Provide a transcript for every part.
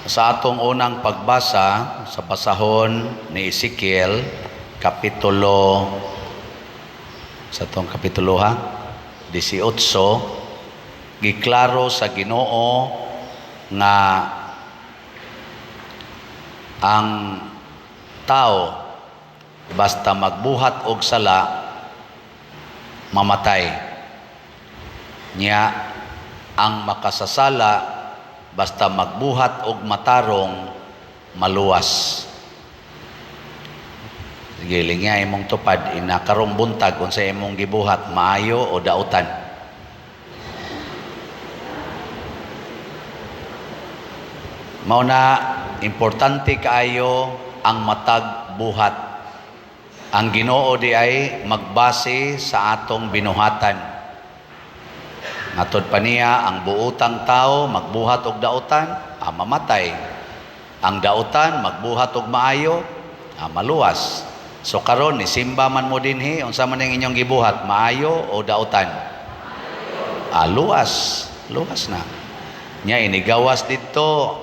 Sa atong unang pagbasa sa basahon ni Ezekiel, kapitulo, sa atong kapitulo 18, giklaro sa Ginoo nga ang tao basta magbuhat og sala mamatay niya, ang makasasala basta magbuhat og matarong maluwas. Sige, linya imong tupad, inakarong buntag kung sa imong gibuhat, maayo o dautan. Mao na, importante kaayo ang matag buhat. Ang Ginoo di ay magbase sa atong binuhatan. Ngatod pa niya, ang buutang tao magbuhat og dautan, mamatay. Ang dautan magbuhat og maayo, maluwas. So karon ni simba man mo dinhi, unsa man ang inyong gibuhat, maayo o dautan? Luwas. Luwas na. Nya inigawas didto,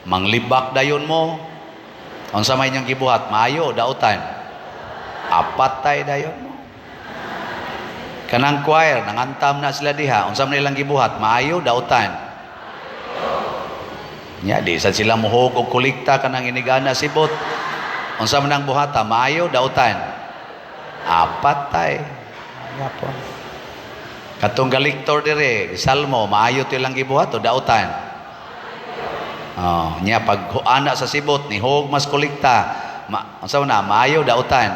manglibak dayon mo. Unsa man inyong gibuhat, maayo o dautan? Patay dayon mo. Kanang choir, nangantam na sila diha. Unsa man nilang gibuhat, maayo, dautan. Nya, di sa sila muhog o kulikta kanang inigana sibot. Unsa man ang buhata, maayo, dautan. Patay. Yapon. Katong galiktor dire, salmo, maayo to ilang gibuhat o dautan. Nya, pag ana sa sibot, ni hog mas kulikta. Unsa man na, maayo, dautan.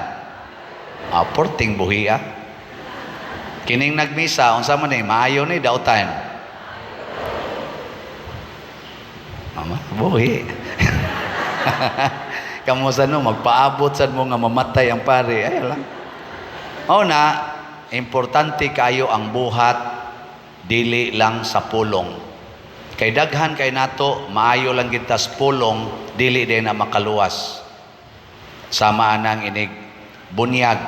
Porting buhi Kining nagmisa, unsa man ni, maayo ni dautan. Mama, buhi. Kamusta no, magpaabot sad mo nga mamatay ang pare. Ay lang. Na, importante kayo ang buhat, dili lang sa pulong. Kay daghan kay nato, maayo lang kita sa pulong, dili din na makaluwas. Sama anang inig bunyag.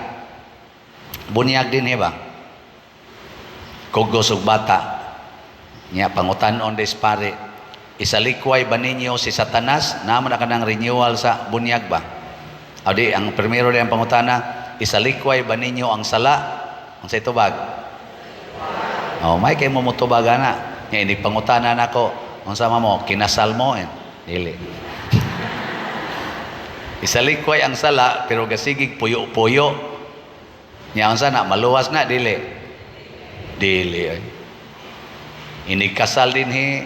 Bunyag din ba? Kugos ug bata nya pangutanon des pare, isalikway ba ninyo si Satanas? Naman na kanang renewal sa bunyag ba? Adi ang primero di ang pangutana, isalikway ba ninyo ang sala? Ang sa itubag? May kay mo mutubag na nya ini pangutana nako, unsa mo kinasal mo dili. Isalikway ang sala pero gasigig puyo-puyo nya unsa na, maluwas na dili. Dili ay. Inikasal dinhi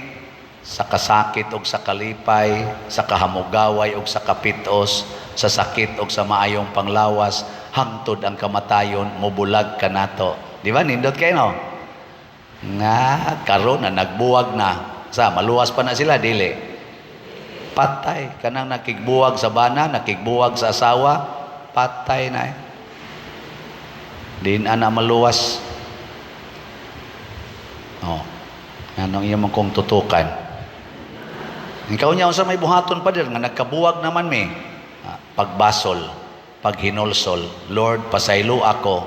sa kasakit og sa kalipay, sa kahamugaway og sa kapitos, sa sakit og sa maayong panglawas, hangtod ang kamatayon mobulag kanato. Di ba nindot kayo no? Nga karon na nagbuwag na. Sa maluwas pa na sila dili. Patay kanang nakigbuwag sa bana, nakigbuwag sa asawa, patay na. Din ana maluwas. Anong iyong kong tutukan? Ikaw niya sa may buhaton pa din nga nagkabuwag naman may pagbasol, paghinulsol. Lord, pasaylo ako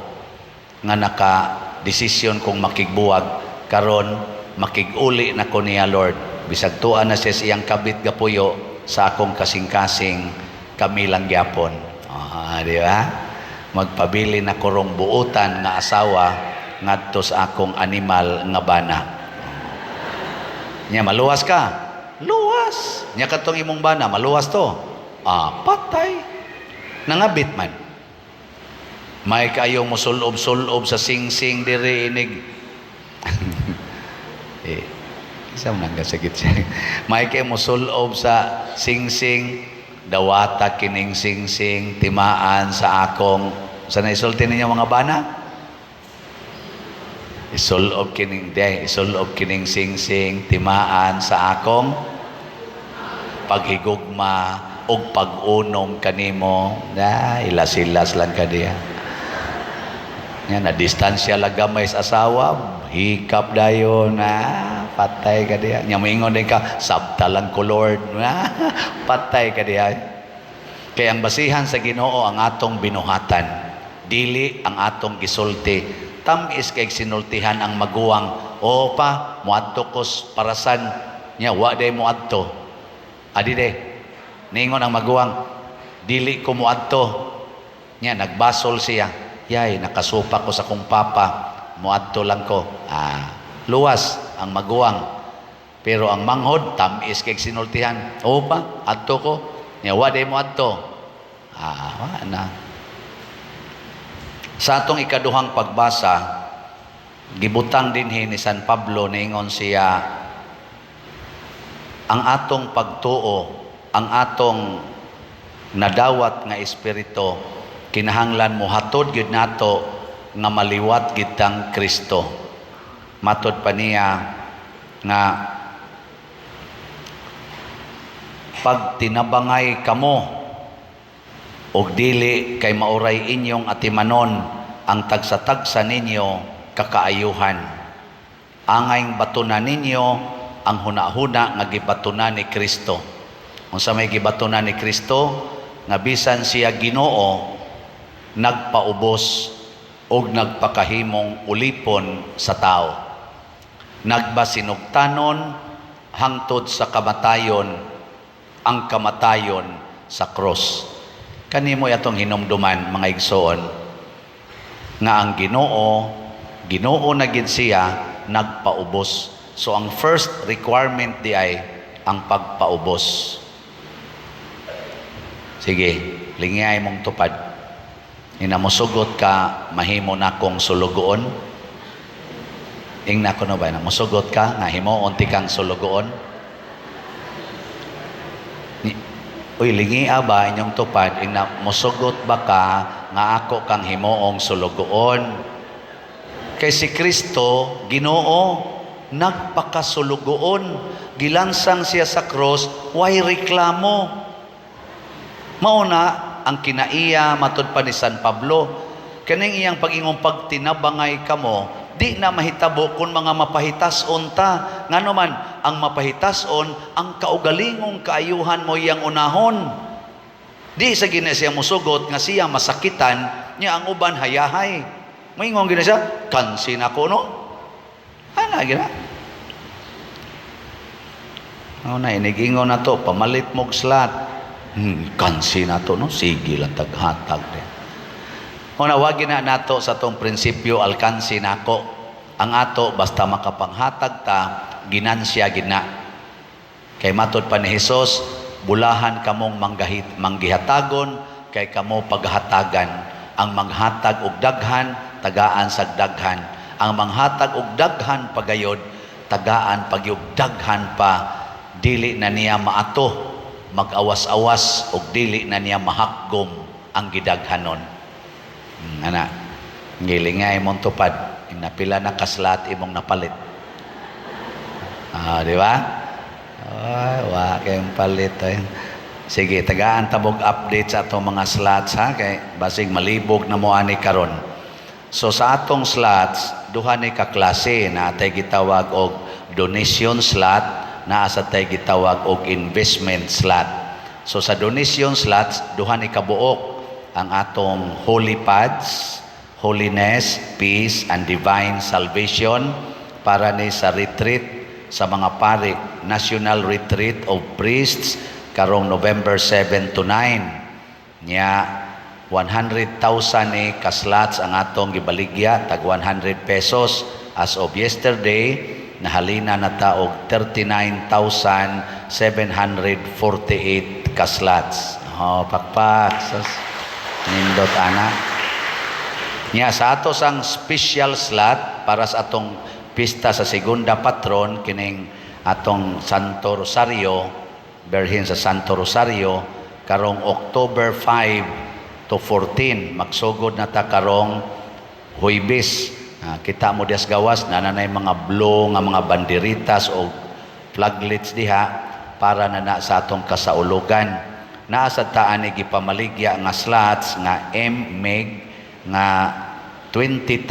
nga naka-desisyon kong makigbuwag karon makiguli na ko niya, Lord. Bisag tuan na siya siyang kabit gapuyo sa akong kasing-kasing kamilang gyapon. Di ba? Magpabili na ko rong buutan nga asawa ngadto sa akong animal nga bana. Nya maluwas ka? Luwas. Nya katong imong bana, maluwas to? Patay. Nangabit man. May kayong musulob-sulob sa sing-sing diri inig. Isa man nga sagit siya. May kayong musulob sa sing-sing, dawata kining sing-sing, timaan sa akong, sa naisulti ninyo mga bana? Isulob kining sing-sing, timaan sa akong paghigugma og pag-unom kanimo. Ilas-ilas lang ka diya. Na distansya lang gamay sa asawa, hikap dayon patay ka diya. Nya moingon din ka, sabtalan ko Lord. Patay ka diya. Kaya ang basihan sa Ginoo ang atong binuhatan, dili ang atong gisulti. Tamis kay sinultihan ang maguwang, muadto kos parasan nya wa day muadto. Adide, ningon ang maguwang, dili ko muadto. Nya, nagbasol siya. Yay, nakasupa ko sa kong papa. Muadto lang ko. Luwas ang maguwang. Pero ang manghod, tamis kay sinultihan. O pa, adto ko. Nya, wade mo adto. Na. Sa atong ikaduhang pagbasa, gibutang dinhi ni San Pablo, niingon siya, ang atong pagtuo, ang atong nadawat nga espiritu, kinahanglan mo hatod gyud nato nga maliwat gitang Kristo. Matod pa niya nga pag tinabangay kamo og dili kay mauray inyong atimanon ang tagsa-tagsa ninyo kakaayuhan. Angayng batunan ninyo ang hunahuna nga gibatunan ni Kristo. Unsa may gibatunan ni Kristo, nga bisan siya Ginoo, nagpaubos og nagpakahimong ulipon sa tao. Nagbasinugtanon hangtod sa kamatayon, ang kamatayon sa cross. Kanimo atong hinumduman, mga igsoon, nga ang Ginoo na gid siya nagpaubos. So ang first requirement di ay ang pagpaubos. Sige, lingay mong tupad. Inamusugot ka, mahimo na kong sulugoon. Ingna ko na ba, namusugot ka, nga himuon ti kang sulugoon. Uy, lingia ba inyong tupad, musugot ba ka, nga ako kang himuong sulugoon. Kay si Kristo, Ginoo, nagpakasulugoon. Gilansang siya sa cross, way reklamo. Mauna ang kinaiya matod pa ni San Pablo, kaning iyang pag-ingong pagtinabangay kamo, di na mahitabo kung mga mapahitason ta. Ngano man, ang mapahitason, ang kaugalingong kaayuhan mo iyang unahon. Di sa gina siya musugot nga siya masakitan, niya ang uban hayahay. Moingon gina siya, kansin ako no? Ana gina. Na inigingon na to, pamalit mog slat. Kansi na to, no? Sige lang, taghatag din. Una, wag na nato sa tong prinsipyo, alkansi na ako. Ang ato, basta makapanghatag ta, ginansya gina. Kay matod pa ni Jesus, bulahan kamong manggihatagon, kay kamo paghatagan. Ang manghatag og daghan, tagaan sa daghan. Ang manghatag og daghan pagayod, tagaan pagyog daghan pa, dili na niya maato. Mag-awas-awas o dili na niya mahakgom ang gidaghanon. Ana, ngilingay mong tupad, napila na kaslat imong napalit. Di ba? Wa kayong palit. Sige, tagaan tabog update sa atong mga slots ha, kay basig malibog na mo ani karon. So sa atong slots, duha ni ka klase na tay gitawag og donation slot, naa sa tay gitawag og investment slot. So sa donation slots, duha ni kabuok ang atong holy pads, holiness, peace, and divine salvation para ni sa retreat sa mga pari, National Retreat of Priests karong November 7 to 9. Nya 100,000 ni ka-slots ang atong gibaligya, tag 100 pesos. As of yesterday, nahalina na taog 39,748 ka-slots. Pakpak. Nindot ana. Nya sa ato sang special slot para sa atong pista sa segunda patron, kining atong Santo Rosario, berhin sa Santo Rosario, karong October 5 to 14. Magsugod na ta karong Huwebes. Kita mo dias gawas na nanay mga blue nga mga banderitas o flaglets diha para na sa atong kasaulugan. Naa sa taan ni gipamaligya nga slots nga MEG nga 20,000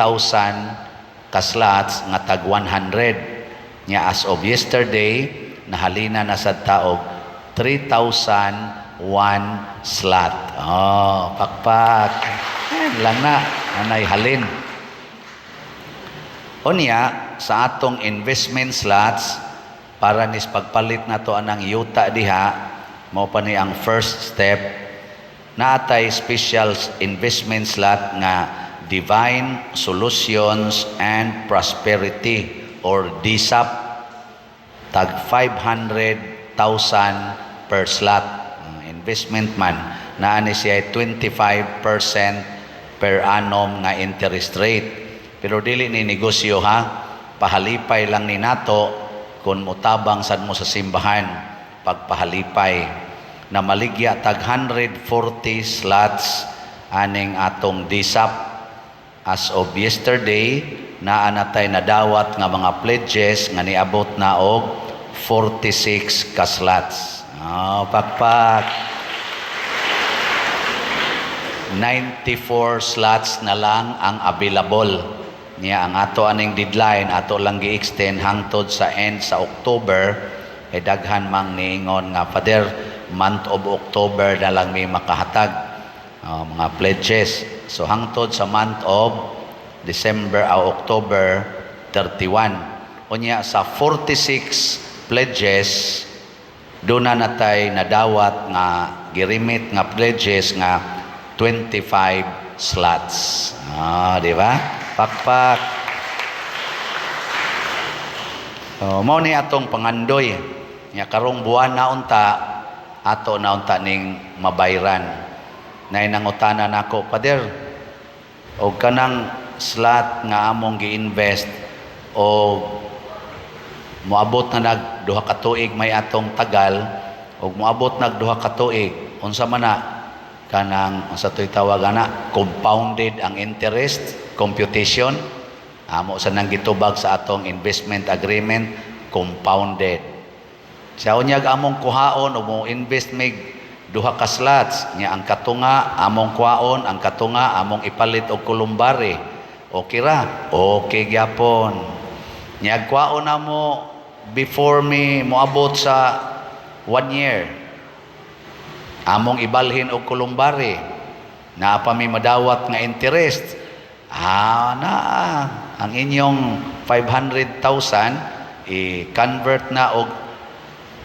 ka slots nga tag 100. Nya as of yesterday nahalina na sa taog 3,001 slot. Pakpak. Lang na anay halin. Unya, sa atong investment slots, para nis pagpalit na to anang yuta diha, mao pa ni ang first step. Naatay special investment slot nga Divine Solutions and Prosperity or DSAP, tag 500,000 per slot. Investment man, naani siya 25% per annum nga interest rate. Pero dili ni negosyo ha, pahalipay lang ni nato kung mutabang sad mo sa simbahan pagpahalipay. Na maligya tag 140 slots aning atong DSAP. As of yesterday, naanatay na dawat nga mga pledges nga niabot na og 46 ka slots. Pakpak. 94 slots na lang ang available. Niya ang ato aning deadline, ato lang gi-extend hangtod sa end sa October. Ay daghan mang niingon nga, Father, month of October na lang may makahatag mga pledges. So hangtod sa month of December o October 31. Unya sa 46 pledges, doon na natay nadawat nga girimit nga pledges nga 25 slots. Di ba? Pakpak. Mao ni atong pangandoy. Nya karong buwan na unta, ato na unta ning mabayran. Nay nangutana nako, Father, og kanang slot nga among gi-invest o moabot na nag duha ka tuig may atong tagal og moabot nag duha ka tuig, unsa man na kanang unsa toy tawag ana, compounded ang interest computation, amo sa nang gitubag sa atong investment agreement, compounded. Sa unyag among kuhaon og mo invest mig duha ka slots nya ang katunga among kuhaon, ang katunga among ipalit og kulumbari. Okay ra? Okay gyapon. Nya kuhaon na mo before me moabot sa 1 year. Among ibalhin og kulumbari. Na pa mi madawat nga interest. Ang inyong 500,000 i-convert na og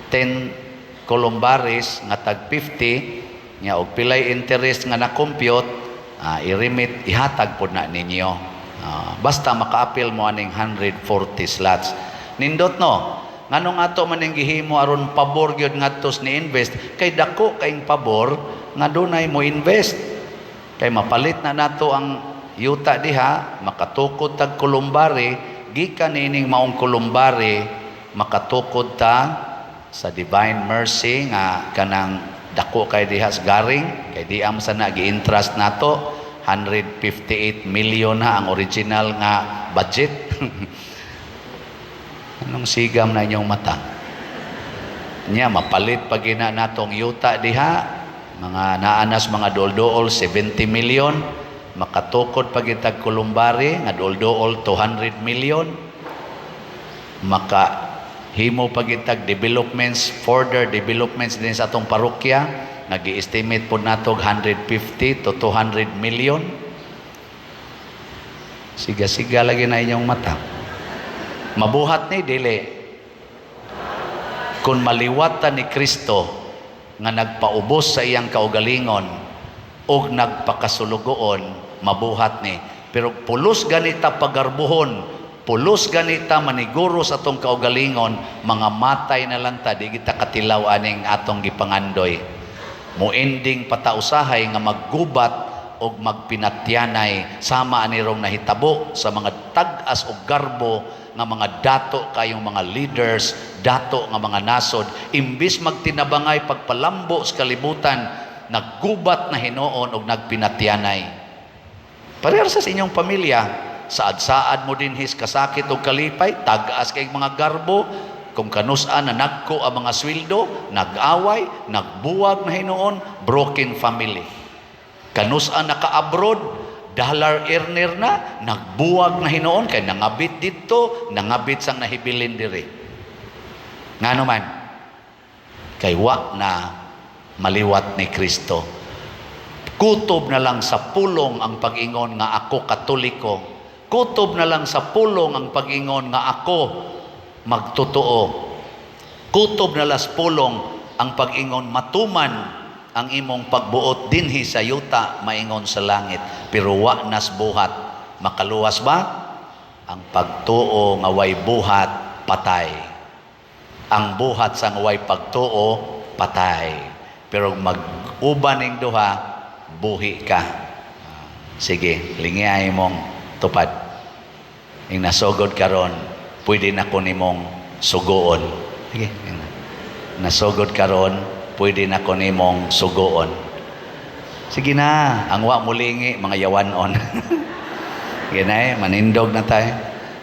10 kolumbaris nga tag 50 nya og pilay interest nga na-compute, i-remit ihatag pud na ninyo. Basta maka-appeal mo aning 140 slots. Nindot no, nganong ato man ning gihimo aron pabor gyud ngadtos ni invest kay dako kaing pabor nga dunay mo invest. Kay mapalit na nato ang yuta diha, makatukod tag kulumbari, gikan nining maong kulumbari makatukod ta sa divine mercy nga kanang dako kay diha sa garing, kay di am sa nagi-interest nato 158 million na ang original nga budget. Anong sigam na inyong mata? Nya mapalit pag ina natong yuta diha, mga naanas mga dool-dool 70 million, makatukod pag itag kulumbari nga dool-dool 200 million, himo pagitag developments, further developments din sa atong parokya, nag-i-estimate po natog 150 to 200 million. Siga-siga lagi na inyong mata. Mabuhat ni dili. Kung maliwatan ni Kristo nga nagpaubos sa iyang kaugalingon o nagpakasulugoon, mabuhat ni. Pero pulos ganita pagarbuhon, pulos ganita maniguro sa atong kaugalingon, mga matay na lang ta, di kita katilaw aning atong gipangandoy. Muending patausahay nga maggubat o magpinatyanay sama anirong nahitabo sa mga tag-as o garbo nga mga dato kayong mga leaders, dato nga mga nasod, imbis magtinabangay pagpalambo sa kalibutan, naggubat na hinoon o nagpinatyanay. Pareha sa inyong pamilya, saad-saad mo din his kasakit o kalipay, tagas kay mga garbo, kung kanusaan na nagko ang mga sweldo, nag-away, nagbuwag na hinoon, broken family. Kanusaan na ka-abroad, dollar earner na, nagbuwag na hinoon, kay nangabit dito, nangabit sang nahibilin diri. Nga naman, kay wa na maliwat ni Kristo. Kutob na lang sa pulong ang pag-ingon nga ako Katoliko. Kutob na lang sa pulong ang pag-ingon nga ako magtotoo. Kutob na las pulong ang pag-ingon matuman ang imong pagbuot dinhi sa yuta maingon sa langit, pero wa nas buhat. Makaluwas ba? Ang pagtuo nga way buhat patay. Ang buhat sa way pagtuo patay. Pero mag-uban ning duha, buhi ka. Sige, lingiay mong tupad. Ing nasugod karon, pwede na ko nimong sugoon. Sige, nasugod karon, pwede na ko nimong sugoon. Sige na, ang wa mulingi mga yawanon. Sige na manindog na tayo.